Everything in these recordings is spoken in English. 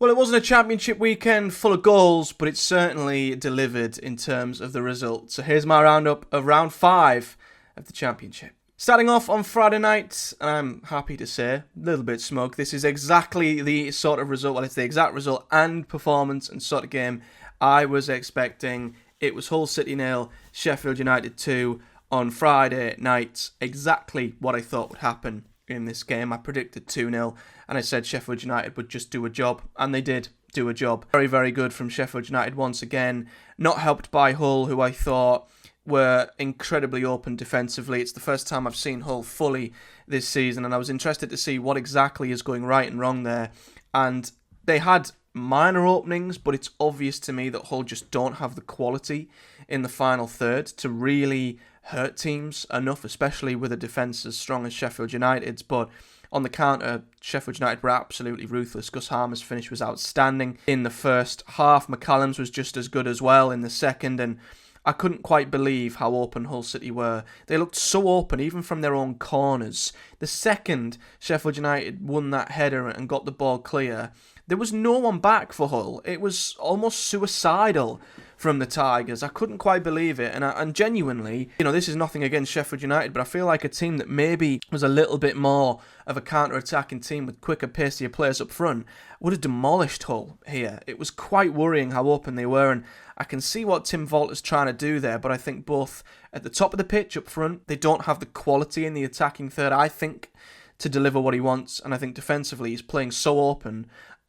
Well, it wasn't a championship weekend full of goals, but it certainly delivered in terms of the result. So here's my roundup of round 5 of the championship. Starting off on Friday night, and I'm happy to say, a little bit smug, this is exactly the sort of result, well, it's the exact result and performance and sort of game I was expecting. It was Hull City 0, Sheffield United 2 on Friday night. Exactly what I thought would happen in this game. I predicted 2-0, and I said Sheffield United would just do a job, and they did do a job. Very, very good from Sheffield United once again. Not helped by Hull, who I thought were incredibly open defensively. It's the first time I've seen Hull fully this season, and I was interested to see what exactly is going right and wrong there. And they had minor openings, but it's obvious to me that Hull just don't have the quality in the final third to really hurt teams enough, especially with a defence as strong as Sheffield United's. But on the counter, Sheffield United were absolutely ruthless. Gus Harmer's finish was outstanding in the first half. McCallum's was just as good as well in the second, and I couldn't quite believe how open Hull City were. They looked so open, even from their own corners. The second Sheffield United won that header and got the ball clear, there was no one back for Hull. It was almost suicidal from the Tigers. I couldn't quite believe it. And genuinely, this is nothing against Sheffield United, but I feel like a team that maybe was a little bit more of a counter-attacking team with quicker, pacier players up front would have demolished Hull here. It was quite worrying how open they were, and I can see what Tim Walter's trying to do there, but I think both at the top of the pitch up front, they don't have the quality in the attacking third, I think, to deliver what he wants, and I think defensively he's playing so open,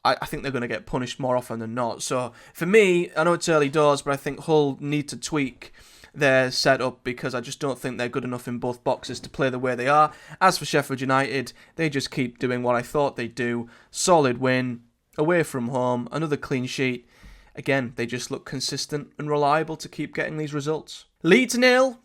I think they're going to get punished more often than not. So for me, I know it's early doors, but I think Hull need to tweak their setup because I just don't think they're good enough in both boxes to play the way they are. As for Sheffield United, they just keep doing what I thought they'd do. Solid win, away from home, another clean sheet. Again, they just look consistent and reliable to keep getting these results. Leeds 0,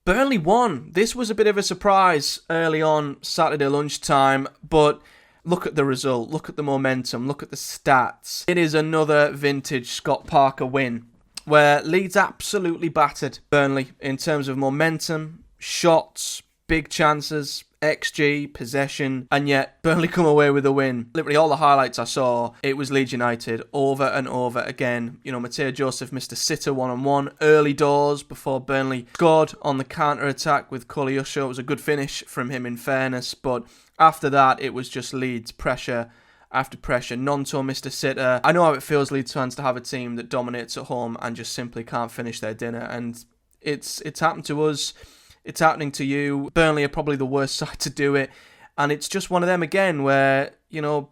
Burnley 1. This was a bit of a surprise early on Saturday lunchtime, but look at the result, look at the momentum, look at the stats. It is another vintage Scott Parker win, where Leeds absolutely battered Burnley in terms of momentum, shots, big chances, XG, possession, and yet Burnley come away with a win. Literally all the highlights I saw, it was Leeds United over and over again. Mateo Joseph missed a sitter one-on-one early doors before Burnley scored on the counter-attack with Koleosho. It was a good finish from him in fairness, but after that it was just Leeds pressure after pressure. Nonto missed a sitter. I know how it feels, Leeds fans, to have a team that dominates at home and just simply can't finish their dinner, and it's happened to us. It's happening to you. Burnley are probably the worst side to do it. And it's just one of them again where,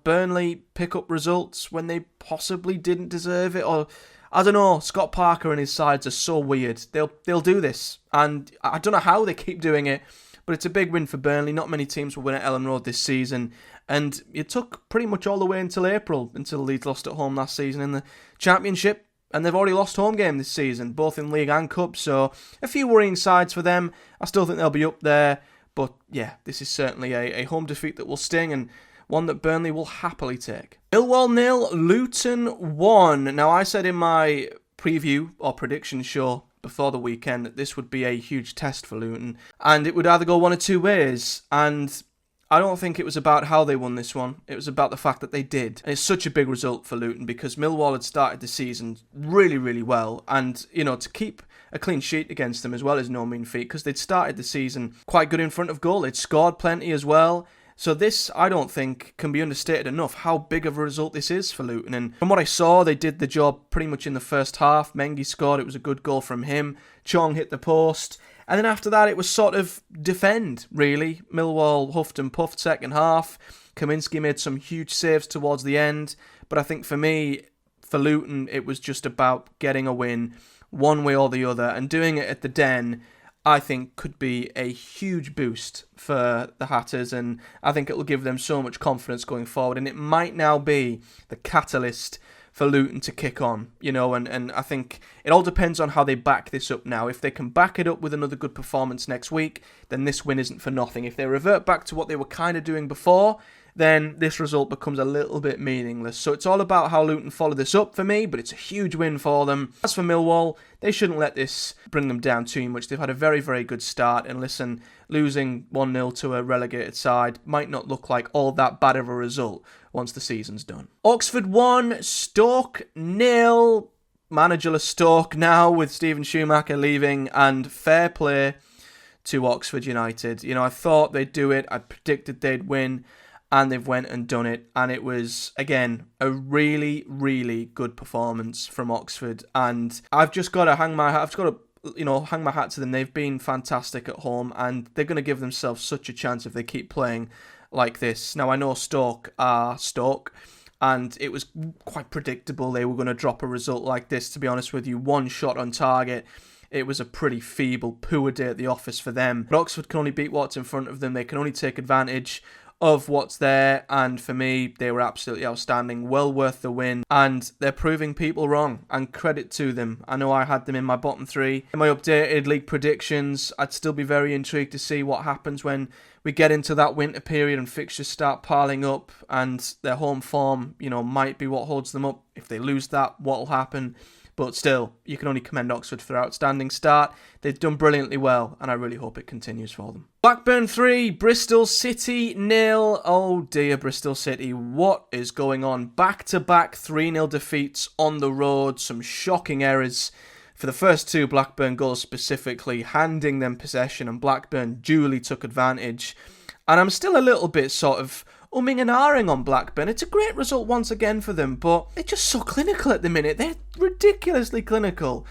Burnley pick up results when they possibly didn't deserve it. Or, I don't know, Scott Parker and his sides are so weird. They'll do this. And I don't know how they keep doing it. But it's a big win for Burnley. Not many teams will win at Ellen Road this season. And it took pretty much all the way until April, until Leeds lost at home last season in the Championship. And they've already lost home game this season, both in League and Cup, so a few worrying sides for them. I still think they'll be up there, but yeah, this is certainly a home defeat that will sting and one that Burnley will happily take. Millwall 0, Luton 1. Now, I said in my preview or prediction show before the weekend that this would be a huge test for Luton, and it would either go one or two ways, and I don't think it was about how they won this one. It was about the fact that they did. And it's such a big result for Luton because Millwall had started the season really, really well. And, to keep a clean sheet against them as well is no mean feat because they'd started the season quite good in front of goal. They'd scored plenty as well. So this, I don't think, can be understated enough how big of a result this is for Luton. And from what I saw, they did the job pretty much in the first half. Mengi scored. It was a good goal from him. Chong hit the post. And then after that, it was sort of defend, really. Millwall huffed and puffed second half. Kaminsky made some huge saves towards the end. But I think for me, for Luton, it was just about getting a win one way or the other. And doing it at the Den, I think, could be a huge boost for the Hatters. And I think it will give them so much confidence going forward. And it might now be the catalyst for Luton to kick on, and I think it all depends on how they back this up now. If they can back it up with another good performance next week, then this win isn't for nothing. If they revert back to what they were kind of doing before, then this result becomes a little bit meaningless. So it's all about how Luton follow this up for me, but it's a huge win for them. As for Millwall, they shouldn't let this bring them down too much. They've had a very, very good start, and listen, losing 1-0 to a relegated side might not look like all that bad of a result once the season's done. Oxford 1, Stoke 0. Managerless Stoke now with Stephen Schumacher leaving, and fair play to Oxford United. I thought they'd do it. I predicted they'd win, and they've went and done it. And it was, again, a really, really good performance from Oxford. And I've just got to hang my hat. Hang my hat to them. They've been fantastic at home, and they're going to give themselves such a chance if they keep playing like this. Now, I know Stoke are Stoke, and it was quite predictable they were going to drop a result like this, to be honest with you. One shot on target. It was a pretty feeble, poor day at the office for them. But Oxford can only beat what's in front of them. They can only take advantage of what's there. And for me, they were absolutely outstanding. Well worth the win. And they're proving people wrong. And credit to them. I know I had them in my bottom three. In my updated league predictions, I'd still be very intrigued to see what happens when we get into that winter period and fixtures start piling up. And their home form, might be what holds them up. If they lose that, what'll happen? But still, you can only commend Oxford for their outstanding start. They've done brilliantly well, and I really hope it continues for them. Blackburn 3, Bristol City 0. Oh dear, Bristol City, what is going on? Back-to-back 3-0 defeats on the road. Some shocking errors for the first two Blackburn goals specifically, handing them possession, and Blackburn duly took advantage. And I'm still a little bit sort of umming and ahhing on Blackburn. It's a great result once again for them, but they're just so clinical at the minute. They're ridiculously clinical.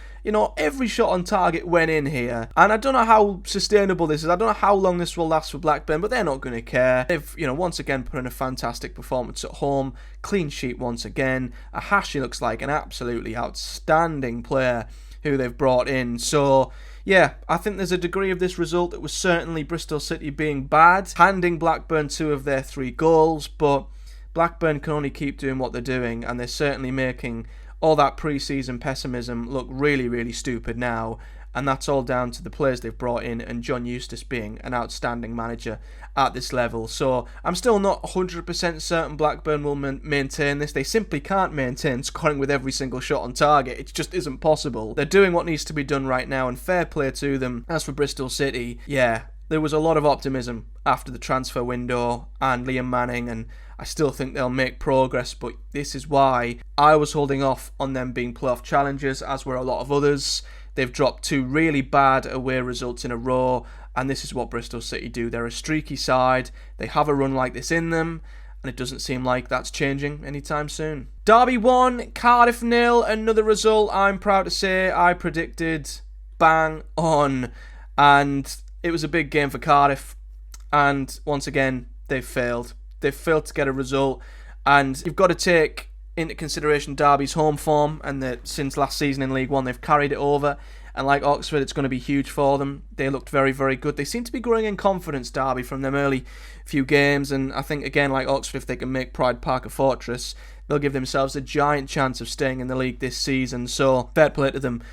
Every shot on target went in here. And I don't know how sustainable this is. I don't know how long this will last for Blackburn, but they're not going to care. They've, once again put in a fantastic performance at home. Clean sheet once again. Ahashi looks like an absolutely outstanding player who they've brought in. So yeah, I think there's a degree of this result that was certainly Bristol City being bad, handing Blackburn 2 of their 3 goals, but Blackburn can only keep doing what they're doing, and they're certainly making all that pre-season pessimism look really, really stupid now, and that's all down to the players they've brought in and John Eustace being an outstanding manager at this level. So I'm still not 100% certain Blackburn will maintain this. They simply can't maintain scoring with every single shot on target. It just isn't possible. They're doing what needs to be done right now, and fair play to them. As for Bristol City, yeah, there was a lot of optimism after the transfer window and Liam Manning, and I still think they'll make progress, but this is why I was holding off on them being playoff challengers, as were a lot of others. They've dropped 2 really bad away results in a row, and this is what Bristol City do. They're a streaky side. They have a run like this in them, and it doesn't seem like that's changing anytime soon. Derby 1, Cardiff 0. Another result I'm proud to say I predicted bang on, and it was a big game for Cardiff, and once again, they've failed. They've failed to get a result, and you've got to take into consideration Derby's home form, and that since last season in League One they've carried it over, and like Oxford it's going to be huge for them. They looked very, very good. They seem to be growing in confidence, Derby, from them early few games, and I think again like Oxford, if they can make Pride Park a fortress, they'll give themselves a giant chance of staying in the league this season. So fair play to them,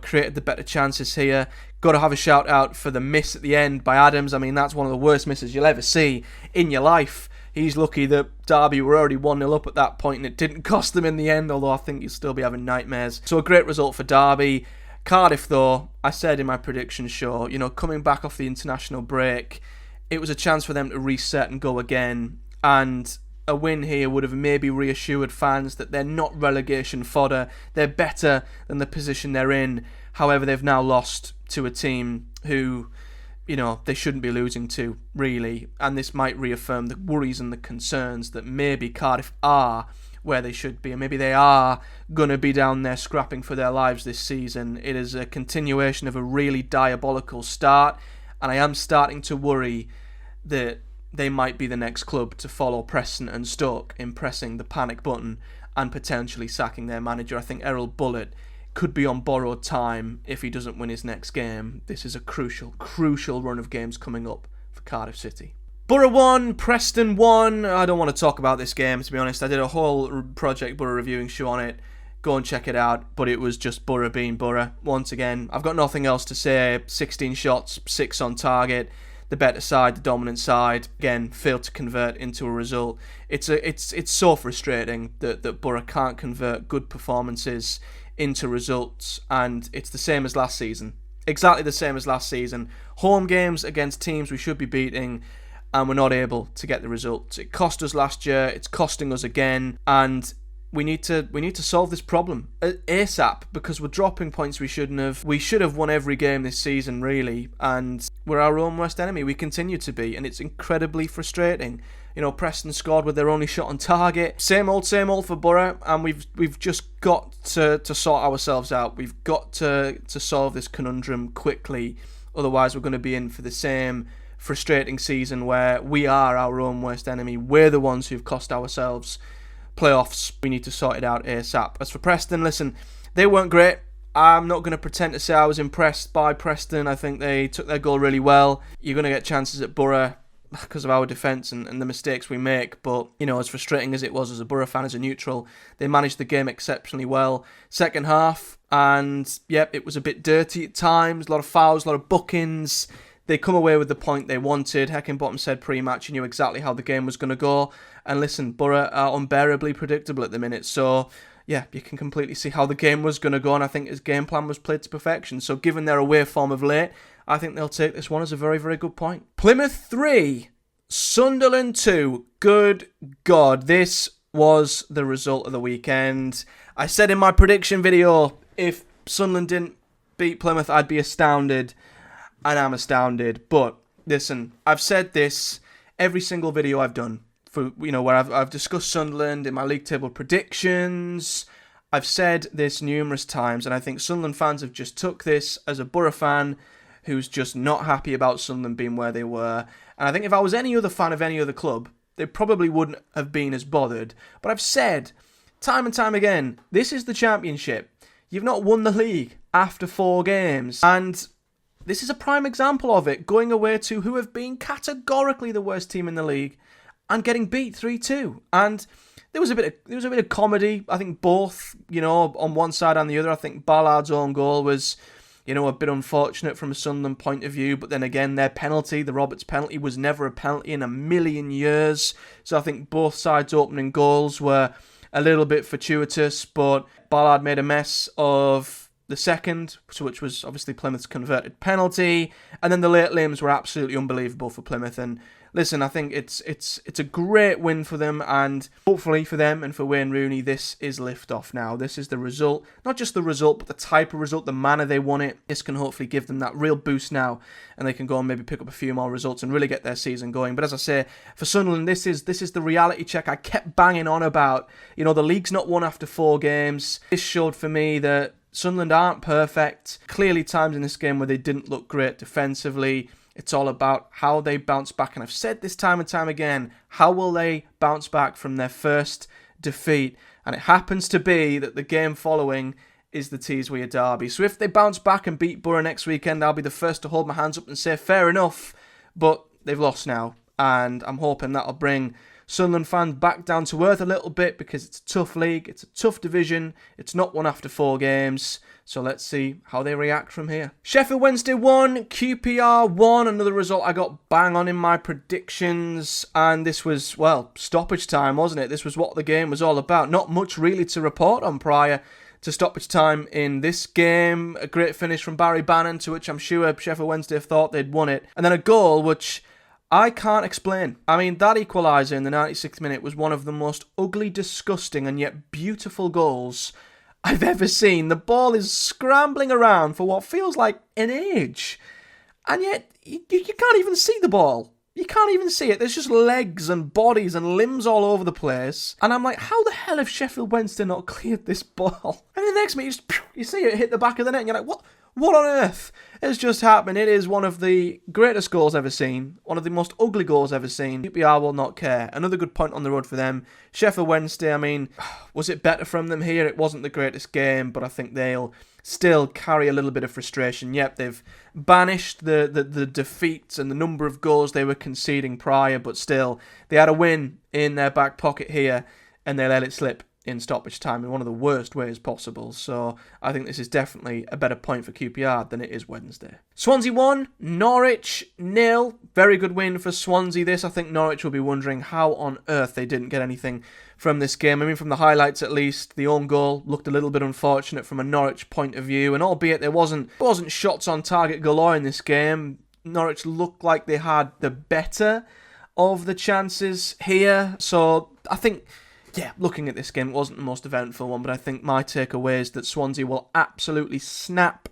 created the better chances here. Got to have a shout out for the miss at the end by Adams. I mean, that's one of the worst misses you'll ever see in your life. He's lucky that Derby were already 1-0 up at that point and it didn't cost them in the end, although I think you'll still be having nightmares. So a great result for Derby. Cardiff, though, I said in my prediction show, coming back off the international break, it was a chance for them to reset and go again. And a win here would have maybe reassured fans that they're not relegation fodder. They're better than the position they're in. However, they've now lost to a team who they shouldn't be losing to, really. And this might reaffirm the worries and the concerns that maybe Cardiff are where they should be, and maybe they are going to be down there scrapping for their lives this season. It is a continuation of a really diabolical start, and I am starting to worry that they might be the next club to follow Preston and Stoke in pressing the panic button and potentially sacking their manager. I think Errol Bullitt could be on borrowed time if he doesn't win his next game. This is a crucial run of games coming up for Cardiff City. Boro 1, Preston 1. I don't want to talk about this game, to be honest. I did a whole Project Boro reviewing show on it. Go and check it out. But it was just Boro being Boro. Once again, I've got nothing else to say. 16 shots, 6 on target. The better side, the dominant side, again, failed to convert into a result. It's so frustrating that Boro can't convert good performances into results, and it's the same as last season. Exactly the same as last season. Home games against teams we should be beating, and we're not able to get the results. It cost us last year, it's costing us again, and we need to solve this problem ASAP, because we're dropping points we shouldn't have. We should have won every game this season, really, and we're our own worst enemy. We continue to be, and it's incredibly frustrating. Preston scored with their only shot on target. Same old for Boro, and we've just got to sort ourselves out. We've got to solve this conundrum quickly, otherwise we're going to be in for the same frustrating season where we are our own worst enemy. We're the ones who've cost ourselves playoffs. We need to sort it out ASAP. As for Preston, listen, they weren't great. I'm not going to pretend to say I was impressed by Preston. I think they took their goal really well. You're going to get chances at Boro because of our defence and the mistakes we make, but as frustrating as it was as a Boro fan, as a neutral, they managed the game exceptionally well. Second half, and it was a bit dirty at times, a lot of fouls, a lot of bookings. They come away with the point they wanted. Heckingbottom said pre-match he knew exactly how the game was going to go. And listen, Boro are unbearably predictable at the minute. So, you can completely see how the game was going to go. And I think his game plan was played to perfection. So, given their away form of late, I think they'll take this one as a very, very good point. Plymouth 3, Sunderland 2. Good God, this was the result of the weekend. I said in my prediction video, if Sunderland didn't beat Plymouth, I'd be astounded. And I'm astounded. But listen, I've said this every single video I've done for where I've discussed Sunderland in my league table predictions. I've said this numerous times, and I think Sunderland fans have just took this as a Boro fan who's just not happy about Sunderland being where they were. And I think if I was any other fan of any other club, they probably wouldn't have been as bothered. But I've said time and time again, this is the Championship. You've not won the league after 4 games, and this is a prime example of it, going away to who have been categorically the worst team in the league and getting beat 3-2. And there was a bit of comedy. I think both, on one side and the other. I think Ballard's own goal was, a bit unfortunate from a Sunderland point of view, but then again, their penalty, the Roberts penalty, was never a penalty in a million years. So I think both sides' opening goals were a little bit fortuitous, but Ballard made a mess of the second, which was obviously Plymouth's converted penalty, and then the late limbs were absolutely unbelievable for Plymouth. And listen, I think it's a great win for them, and hopefully for them and for Wayne Rooney, this is lift-off now. This is the result, not just the result, but the type of result, the manner they won it. This can hopefully give them that real boost now, and they can go and maybe pick up a few more results and really get their season going. But as I say, for Sunderland, this is the reality check I kept banging on about. The league's not won after 4 games. This showed for me that Sunderland aren't perfect. Clearly times in this game where they didn't look great defensively. It's all about how they bounce back. And I've said this time and time again, how will they bounce back from their first defeat? And it happens to be that the game following is the Teeswear derby. So if they bounce back and beat Boro next weekend, I'll be the first to hold my hands up and say fair enough. But they've lost now. And I'm hoping that'll bring Sunderland fans back down to earth a little bit, because it's a tough league, it's a tough division, it's not won after 4 games, so let's see how they react from here. Sheffield Wednesday 1, QPR 1, another result I got bang on in my predictions, and this was, stoppage time, wasn't it? This was what the game was all about. Not much really to report on prior to stoppage time in this game. A great finish from Barry Bannon, to which I'm sure Sheffield Wednesday have thought they'd won it, and then a goal which I can't explain. I mean, that equaliser in the 96th minute was one of the most ugly, disgusting and yet beautiful goals I've ever seen. The ball is scrambling around for what feels like an age, and yet you can't even see the ball. You can't even see it. There's just legs and bodies and limbs all over the place. And I'm like, how the hell have Sheffield Wednesday not cleared this ball? And the next minute, you see it hit the back of the net, and you're like, what? What on earth has just happened? It is one of the greatest goals ever seen. One of the most ugly goals ever seen. QPR will not care. Another good point on the road for them. Sheffield Wednesday, I mean, was it better from them here? It wasn't the greatest game, but I think they'll still carry a little bit of frustration. Yep, they've banished the defeats and the number of goals they were conceding prior, but still, they had a win in their back pocket here, and they let it slip in stoppage time in one of the worst ways possible. So I think this is definitely a better point for QPR than it is Wednesday. Swansea 1, Norwich 0. Very good win for Swansea this. I think Norwich will be wondering how on earth they didn't get anything from this game. I mean, from the highlights at least, the own goal looked a little bit unfortunate from a Norwich point of view, and albeit there wasn't shots on target galore in this game, Norwich looked like they had the better of the chances here. So I think, yeah, looking at this game, it wasn't the most eventful one, but I think my takeaway is that Swansea will absolutely snap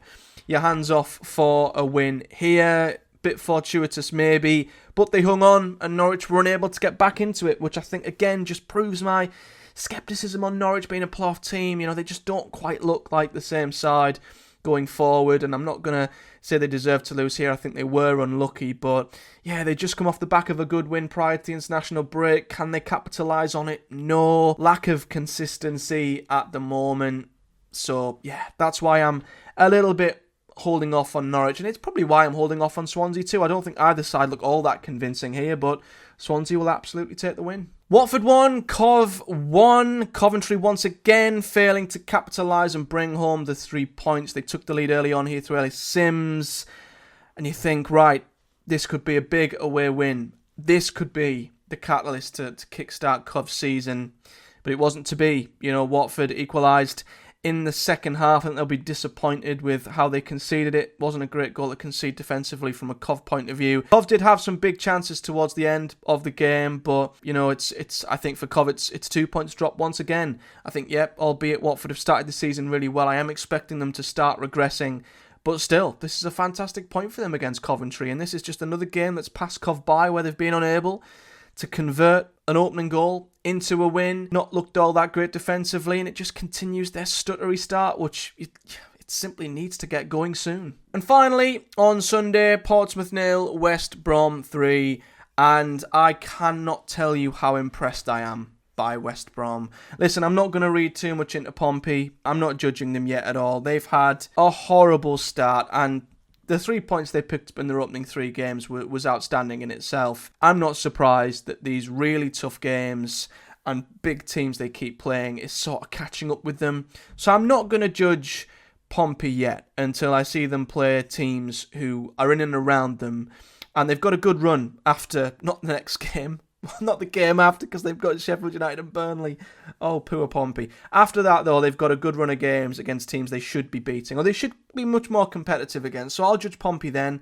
your hands off for a win here. Bit fortuitous maybe, but they hung on and Norwich were unable to get back into it, which I think again just proves my scepticism on Norwich being a playoff team. You know, they just don't quite look like the same side going forward, and I'm not going to say they deserve to lose here. I think they were unlucky, but yeah, they just come off the back of a good win prior to the international break. Can they capitalise on it? No. Lack of consistency at the moment. So yeah, that's why I'm a little bit holding off on Norwich, and it's probably why I'm holding off on Swansea too. I don't think either side look all that convincing here, but Swansea will absolutely take the win. Watford 1, Cov 1. Coventry once again failing to capitalise and bring home the 3 points. They took the lead early on here through Ellis Sims, and you think, right, this could be a big away win. This could be the catalyst to kickstart Cov's season, but it wasn't to be. You know, Watford equalised in the second half. I think they'll be disappointed with how they conceded it. Wasn't a great goal to concede defensively from a Cov point of view. Cov did have some big chances towards the end of the game, but you know, it's I think for Cov it's 2 points dropped once again. I think, yep, albeit Watford have started the season really well, I am expecting them to start regressing. But still, this is a fantastic point for them against Coventry, and this is just another game that's passed Cov by where they've been unable to convert an opening goal into a win, not looked all that great defensively, and it just continues their stuttery start, which it simply needs to get going soon. And finally, on Sunday, Portsmouth 0, West Brom 3, and I cannot tell you how impressed I am by West Brom. Listen, I'm not going to read too much into Pompey. I'm not judging them yet at all. They've had a horrible start, and the 3 points they picked up in their opening 3 games was outstanding in itself. I'm not surprised that these really tough games and big teams they keep playing is sort of catching up with them. So I'm not going to judge Pompey yet until I see them play teams who are in and around them. And they've got a good run after, not the next game, not the game after, because they've got Sheffield United and Burnley. Oh, poor Pompey. After that, though, they've got a good run of games against teams they should be beating, or they should be much more competitive against. So I'll judge Pompey then.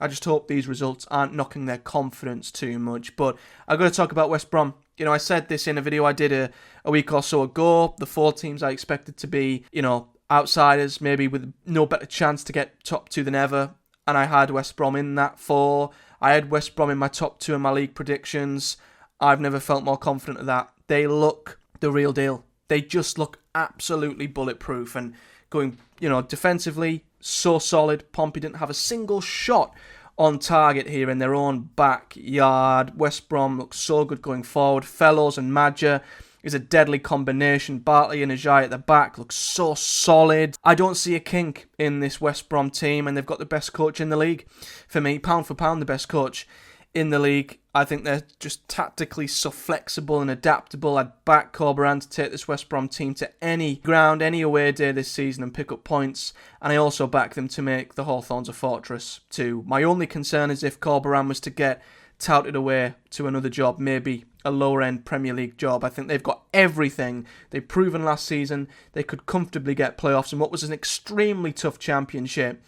I just hope these results aren't knocking their confidence too much. But I've got to talk about West Brom. You know, I said this in a video I did a week or so ago. The 4 teams I expected to be, you know, outsiders, maybe with no better chance to get top 2 than ever. And I had West Brom in that 4. I had West Brom in my top 2 in my league predictions. I've never felt more confident of that. They look the real deal. They just look absolutely bulletproof. And going, you know, defensively, so solid. Pompey didn't have a single shot on target here in their own backyard. West Brom looks so good going forward. Fellows and Madger is a deadly combination. Bartley and Ajayi at the back looks so solid. I don't see a kink in this West Brom team, and they've got the best coach in the league. For me, pound for pound, the best coach in the league. I think they're just tactically so flexible and adaptable. I'd back Corberan to take this West Brom team to any ground, any away day this season and pick up points. And I also back them to make the Hawthorns a fortress too. My only concern is if Corberan was to get touted away to another job, maybe a lower-end Premier League job. I think they've got everything. They've proven last season they could comfortably get playoffs in what was an extremely tough championship.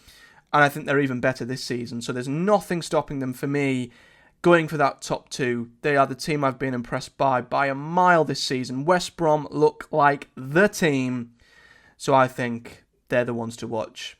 And I think they're even better this season. So there's nothing stopping them for me going for that top 2. They are the team I've been impressed by a mile this season. West Brom look like the team. So I think they're the ones to watch.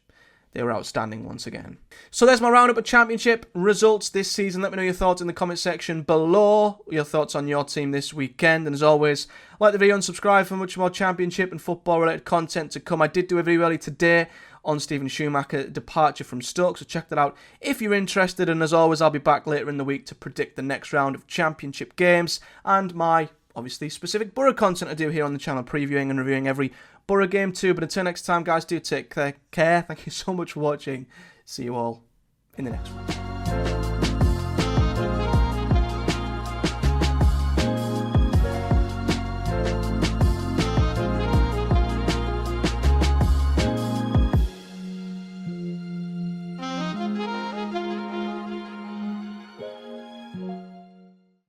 They were outstanding once again. So there's my roundup of championship results this season. Let me know your thoughts in the comment section below. Your thoughts on your team this weekend. And as always, like the video and subscribe for much more championship and football related content to come. I did do a video early today on Stephen Schumacher departure from Stoke, so check that out if you're interested. And as always, I'll be back later in the week to predict the next round of championship games and my obviously specific Boro content I do here on the channel, previewing and reviewing every Boro game too. But until next time, guys, do take care. Thank you so much for watching. See you all in the next one.